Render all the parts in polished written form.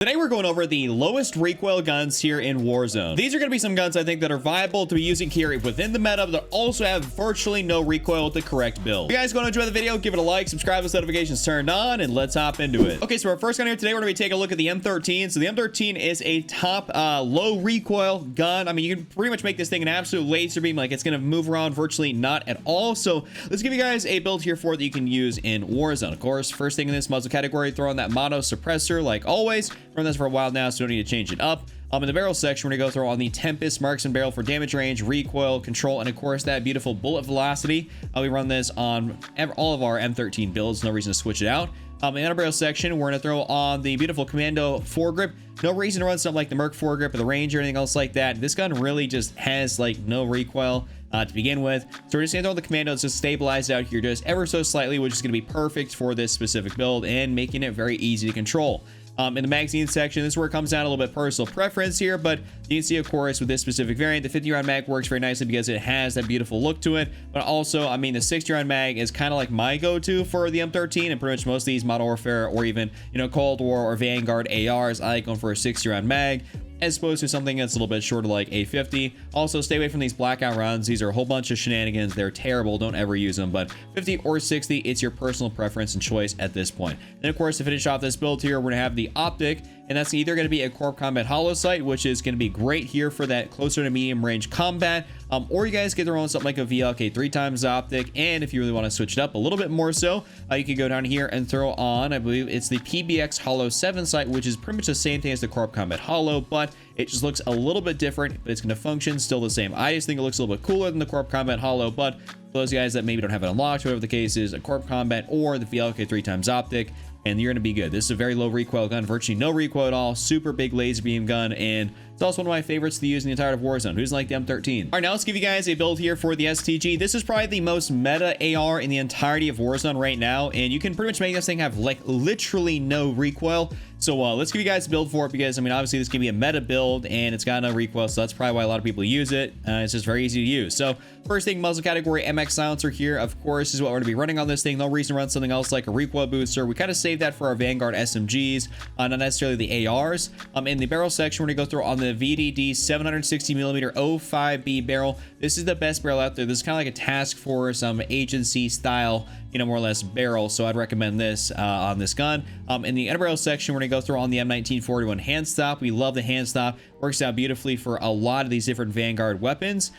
Today we're going over the lowest recoil guns here in Warzone. These are going to be some guns I think that are viable to be using here within the meta, but also have virtually no recoil with the correct build. If you guys going to enjoy the video, give it a like, subscribe with notifications turned on, and let's hop into it. Okay, so our first gun here today, we're going to be taking a look at the M13. So the M13 is a top low recoil gun. I mean, you can pretty much make this thing an absolute laser beam. Like, it's going to move around virtually not at all. So let's give you guys a build here for it that you can use in Warzone. Of course, first thing in this muzzle category, throw on that mono suppressor like always. Run this for a while now, so don't need to change it up. In the barrel section, we're gonna go through on the Tempest marksman barrel for damage range, recoil, control, and of course that beautiful bullet velocity. We run this on all of our M13 builds. No reason to switch it out. In the barrel section, we're gonna throw on the beautiful Commando foregrip. No reason to run something like the Merc foregrip or the Ranger or anything else like that. This gun really just has like no recoil to begin with. So we're just gonna throw the Commando. It's just stabilized out here just ever so slightly, which is gonna be perfect for this specific build and making it very easy to control. In the magazine section, this is where it comes down a little bit personal preference here, but you can see, of course, with this specific variant, the 50 round mag works very nicely because it has that beautiful look to it. But also, I mean, the 60 round mag is kind of like my go-to for the M13, and pretty much most of these Modern Warfare or even, you know, Cold War or Vanguard ARs, I like going for a 60 round mag, as opposed to something that's a little bit shorter like a 50. Also, stay away from these blackout rounds. These are a whole bunch of shenanigans. They're terrible. Don't ever use them. But 50 or 60, it's your personal preference and choice at this point. Then, of course, to finish off this build here, we're going to have the Optic, and that's either going to be a Corp Combat Hollow Sight, which is going to be great here for that closer to medium range combat, or you guys get their own something like a VLK 3x Optic, and if you really want to switch it up a little bit more so, you can go down here and throw on, I believe it's the PBX Hollow 7 sight, which is pretty much the same thing as the Corp Combat Hollow, but it just looks a little bit different, but it's going to function still the same. I just think it looks a little bit cooler than the Corp Combat Hollow, but for those guys that maybe don't have it unlocked, whatever the case is, a Corp Combat or the VLK 3x Optic, and you're going to be good. This is a very low recoil gun, virtually no recoil at all, super big laser beam gun, and it's also one of my favorites to use in the entire of Warzone. Who's like the M13? All right, now let's give you guys a build here for the STG. This is probably the most meta AR in the entirety of Warzone right now, and you can pretty much make this thing have like literally no recoil. So let's give you guys a build for it because, I mean, obviously this can be a meta build and it's got no recoil, so that's probably why a lot of people use it. It's just very easy to use. So first thing, muzzle category, MX silencer here, of course, is what we're going to be running on this thing. No reason to run something else like a recoil booster. We kind of saved that for our Vanguard SMGs, not necessarily the ARs. In the barrel section, we're going to go through on the VDD 760mm 05B barrel. This is the best barrel out there. This is kind of like a task force, agency style, you know, more or less barrel. So I'd recommend this on this gun. In the underbarrel section, we're going to go through on the M1941 hand stop. We love the hand stop. Works out beautifully for a lot of these different Vanguard weapons.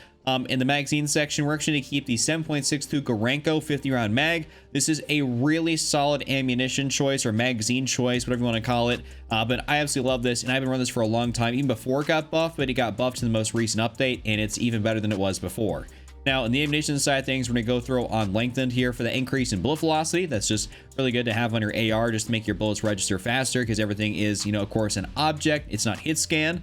In the magazine section, we're actually going to keep the 7.62 Gorenko 50 round mag. This is a really solid ammunition choice or magazine choice, whatever you want to call it. But I absolutely love this, and I've been running this for a long time, even before it got buffed, but it got buffed in the most recent update, and it's even better than it was before. Now, in the ammunition side of things, we're going to go through on lengthened here for the increase in bullet velocity. That's just really good to have on your AR just to make your bullets register faster because everything is, you know, of course, an object. It's not hit scan.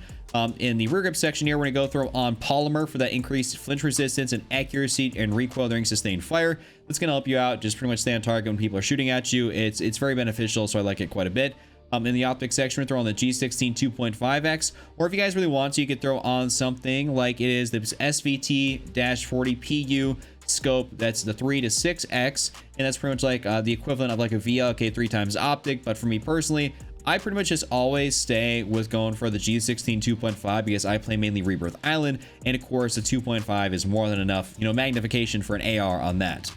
In the rear grip section here, we're going to go through on polymer for that increased flinch resistance and accuracy and recoil during sustained fire. That's going to help you out. Just pretty much stay on target when people are shooting at you. It's very beneficial, so I like it quite a bit. In the optic section, we're throwing the G16 2.5x, or if you guys really want to, you could throw on something like it is the SVT-40PU scope. That's the 3 to 6x, and that's pretty much like the equivalent of like a VLK 3x optic. But for me personally, I pretty much just always stay with going for the G16 2.5 because I play mainly Rebirth Island, and of course the 2.5 is more than enough, you know, magnification for an AR on that.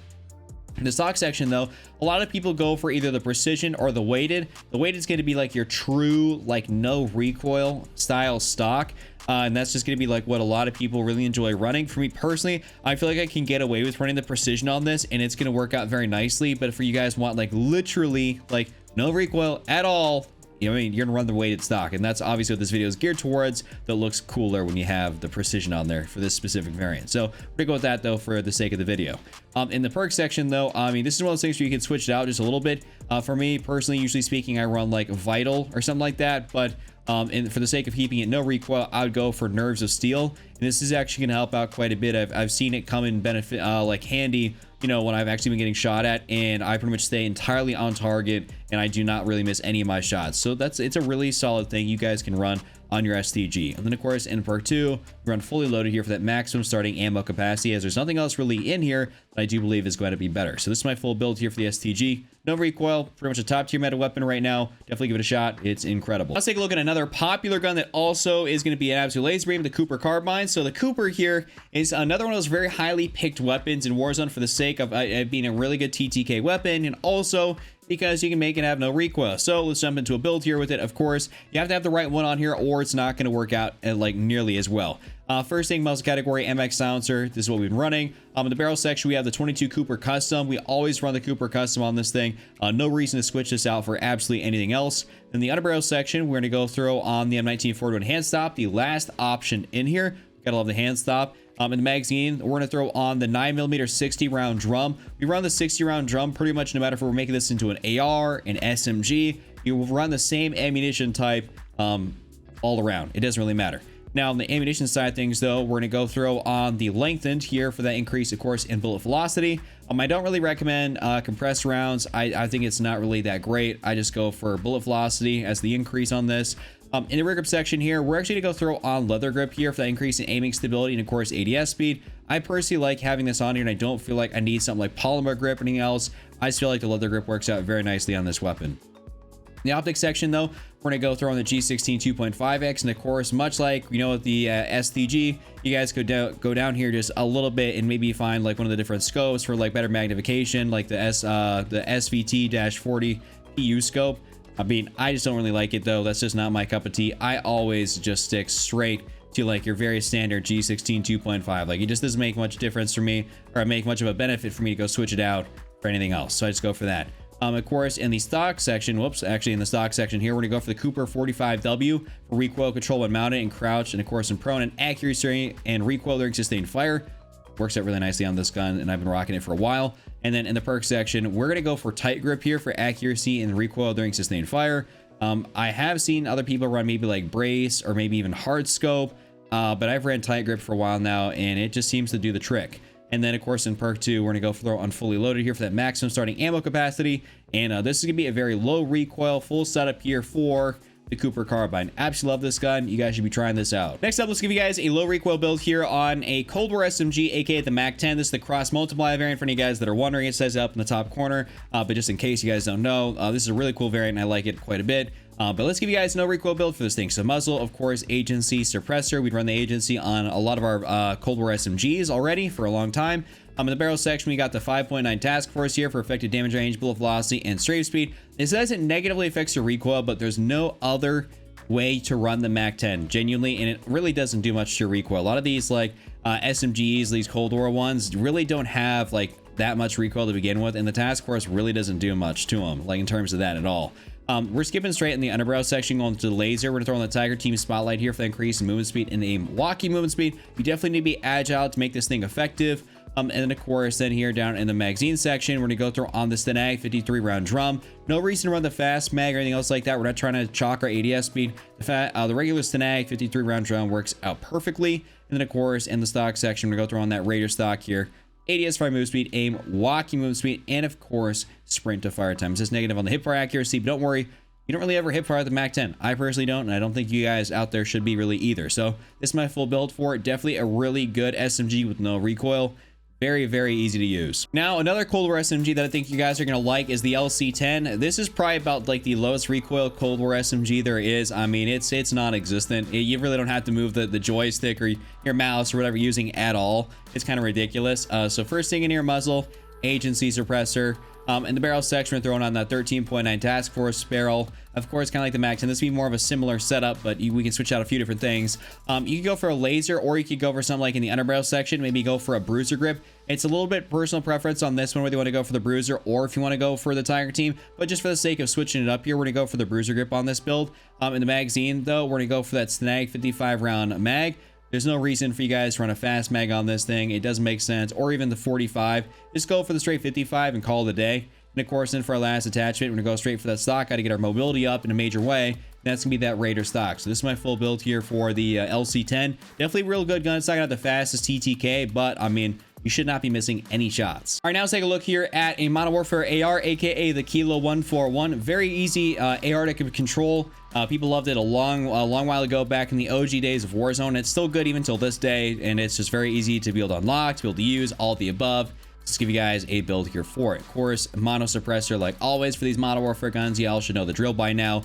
In the stock section, though, a lot of people go for either the precision or the weighted. The weighted is going to be like your true, like, no recoil style stock. And that's just going to be like what a lot of people really enjoy running. For me personally, I feel like I can get away with running the precision on this, and it's going to work out very nicely. But if you guys want like literally like no recoil at all, you know what I mean, you're gonna run the weighted stock, and that's obviously what this video is geared towards. That looks cooler when you have the precision on there for this specific variant. So we're gonna go with that though for the sake of the video. In the perk section though, I mean, this is one of those things where you can switch it out just a little bit. For me personally, usually speaking, I run like Vital or something like that, but and for the sake of keeping it no recoil, I would go for Nerves of Steel, and this is actually gonna help out quite a bit. I've seen it come in benefit like handy, you know, when I've actually been getting shot at, and I pretty much stay entirely on target and I do not really miss any of my shots. So it's a really solid thing you guys can run on your STG. And then of course in perk 2, we run fully loaded here for that maximum starting ammo capacity, as there's nothing else really in here that I do believe is going to be better. So this is my full build here for the STG. No recoil, pretty much a top tier meta weapon right now. Definitely give it a shot. It's incredible. Let's take a look at another popular gun that also is going to be an absolute laser beam, the Cooper carbine. So the Cooper here is another one of those very highly picked weapons in Warzone for the sake of being a really good TTK weapon, and also because you can make it have no recoil. So let's jump into a build here with it. Of course, you have to have the right one on here, or it's not going to work out like nearly as well. First thing, muzzle category, MX silencer. This is what we've been running. In the barrel section, we have the 22 Cooper custom. We always run the Cooper custom on this thing. No reason to switch this out for absolutely anything else. In the underbarrel section, we're going to go throw on the M19 forward hand stop, the last option in here. Gotta love the hand stop. In the magazine, we're going to throw on the 9mm 60 round drum. We run the 60 round drum pretty much no matter if we're making this into an AR, an SMG. You will run the same ammunition type all around. It doesn't really matter. Now, on the ammunition side of things, though, we're going to go throw on the lengthened here for that increase, of course, in bullet velocity. I don't really recommend compressed rounds. I think it's not really that great. I just go for bullet velocity as the increase on this. In the rear grip section here, we're actually going to go throw on leather grip here for that increase in aiming stability and, of course, ADS speed. I personally like having this on here, and I don't feel like I need something like polymer grip or anything else. I just feel like the leather grip works out very nicely on this weapon. In the optic section, though, we're going to go throw on the G16 2.5x, and of course, much like with the STG, you guys could go down here just a little bit and maybe find like one of the different scopes for like better magnification, like the SVT-40 PU scope. I just don't really like it, though. That's just not my cup of tea. I always just stick straight to like your very standard G16 2.5. Like, it just doesn't make much difference for me, or make much of a benefit for me to go switch it out for anything else. So I just go for that. Of course, in the stock section, in the stock section here, we're gonna go for the Cooper 45W for recoil control when mounted and crouched, and of course in prone, and accuracy and recoil during sustained fire. Works out really nicely on this gun, and I've been rocking it for a while. And then in the perk section, we're gonna go for tight grip here for accuracy and recoil during sustained fire. I have seen other people run maybe like brace or maybe even hard scope, but I've ran tight grip for a while now, and it just seems to do the trick. And then, of course, in perk 2, we're going to go throw on fully loaded here for that maximum starting ammo capacity. And this is going to be a very low recoil, full setup here for the Cooper carbine. Absolutely love this gun. You guys should be trying this out. Next up, let's give you guys a low recoil build here on a Cold War SMG, aka the MAC-10. This is the cross multiplier variant for any guys that are wondering. It says up in the top corner, but just in case you guys don't know, this is a really cool variant, and I like it quite a bit. But let's give you guys no recoil build for this thing. So muzzle, of course, agency, suppressor. We'd run the agency on a lot of our Cold War SMGs already for a long time. In the barrel section, we got the 5.9 task force here for effective damage range, bullet velocity, and strafe speed. It says it negatively affects your recoil, but there's no other way to run the MAC-10 genuinely, and it really doesn't do much to your recoil. A lot of these like SMGs, these Cold War ones, really don't have like that much recoil to begin with, and the task force really doesn't do much to them, like in terms of that at all. We're skipping straight in the underbarrel section, going to the laser. We're gonna throw on the Tiger Team Spotlight here for the increase in movement speed and a walking movement speed. You definitely need to be agile to make this thing effective. And then of course, then here down in the magazine section, we're gonna go through on the Stenag 53 round drum. No reason to run the fast mag or anything else like that. We're not trying to chalk our ADS speed. The regular Stenag 53 round drum works out perfectly. And then of course, in the stock section, we're gonna go through on that Raider stock here. ADS fire move speed, aim, walking move speed, and of course, sprint to fire time. It's just negative on the hip fire accuracy, but don't worry, you don't really ever hip fire the MAC-10. I personally don't, and I don't think you guys out there should be really either. So this is my full build for it. Definitely a really good SMG with no recoil. Very, very easy to use. Now, another Cold War SMG that I think you guys are gonna like is the LC-10. This is probably about like the lowest recoil Cold War SMG there is. I mean, it's non-existent. You really don't have to move the joystick or your mouse or whatever you're using at all. It's kind of ridiculous. So first thing in your muzzle, agency suppressor. In the barrel section, we're throwing on that 13.9 task force barrel. Of course, kind of like the MAC-10. This would be more of a similar setup, but we can switch out a few different things. You could go for a laser, or you could go for something like in the underbarrel section, maybe go for a bruiser grip. It's a little bit personal preference on this one, whether you want to go for the bruiser or if you want to go for the Tiger Team. But just for the sake of switching it up here, we're going to go for the bruiser grip on this build. In the magazine, though, we're going to go for that Stenag 55 round mag. There's no reason for you guys to run a fast mag on this thing. It doesn't make sense. Or even the 45. Just go for the straight 55 and call it a day. And of course, then for our last attachment, we're gonna go straight for that stock. Got to get our mobility up in a major way. That's gonna be that Raider stock. So this is my full build here for the LC-10. Definitely a real good gun. It's not gonna have the fastest TTK, but I mean, you should not be missing any shots. All right, now let's take a look here at a Modern Warfare AR, aka the Kilo 141. Very easy AR to control. People loved it a long while ago, back in the OG days of Warzone. It's still good even till this day, and it's just very easy to be able to unlock, to be able to use, all of the above. Let's give you guys a build here for it. Of course, mono suppressor, like always for these Modern Warfare guns. You all should know the drill by now.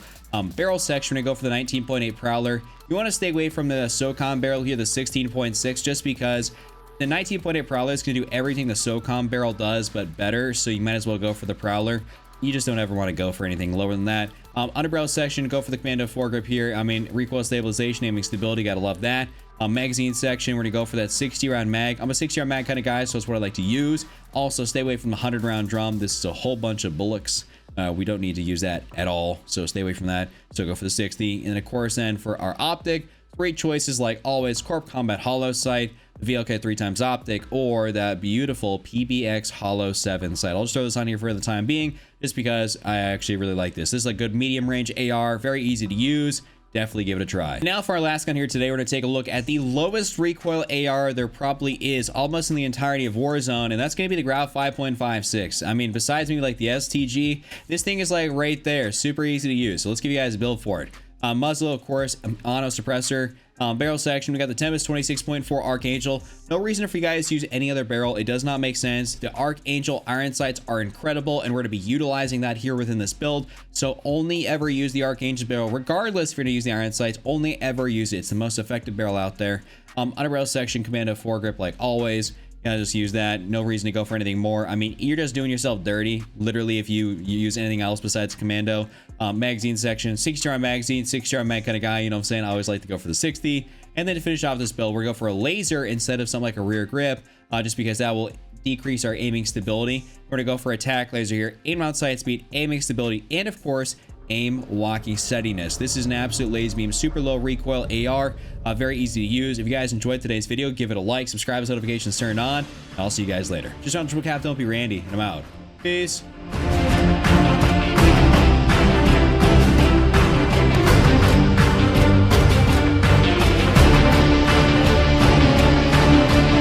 Barrel section, we're gonna go for the 19.8 Prowler. You want to stay away from the SOCOM barrel here, the 16.6, just because the 19.8 Prowler is gonna do everything the SOCOM barrel does, but better. So you might as well go for the Prowler. You just don't ever want to go for anything lower than that. Underbarrel section, go for the Commando foregrip here. I mean, recoil stabilization, aiming stability, gotta love that. Magazine section, we're gonna go for that 60 round mag. I'm a 60 round mag kind of guy, so it's what I like to use. Also, stay away from the 100 round drum. This is a whole bunch of bullets. We don't need to use that at all, so stay away from that. So go for the 60. And then of course, then for our optic, great choices like always: Corp Combat Hollow Sight, VLK 3x optic, or that beautiful PBX Hollow 7 sight. I'll just throw this on here for the time being, just because I actually really like this. This is a good medium range AR, very easy to use. Definitely give it a try. Now for our last gun here today, we're going to take a look at the lowest recoil AR there probably is almost in the entirety of Warzone, and that's going to be the Grau 5.56. I mean, besides maybe like the STG, this thing is like right there, super easy to use. So let's give you guys a build for it. Muzzle, of course, mono suppressor. Barrel section, we got the Tempest 26.4 Archangel. No reason for you guys to use any other barrel. It does not make sense. The Archangel iron sights are incredible, and we're going to be utilizing that here within this build. So only ever use the Archangel barrel, regardless if you're going to use the iron sights. Only ever use it. It's the most effective barrel out there. Underbarrel section, Commando foregrip, like always. Gotta just use that. No reason to go for anything more. I mean, you're just doing yourself dirty, literally, if you use anything else besides Commando. Magazine section, 60 round magazine, 60 round mag kind of guy, you know what I'm saying? I always like to go for the 60. And then to finish off this build, we're gonna go for a laser instead of something like a rear grip, just because that will decrease our aiming stability. We're gonna go for attack laser here, aim out sight speed, aiming stability, and of course, aim walking steadiness. This is an absolute laser beam, super low recoil AR, very easy to use. If you guys enjoyed today's video, give it a like, subscribe, as notifications turned on. I'll see you guys later. Just on Triple Cap, don't be Randy, and I'm out. Peace.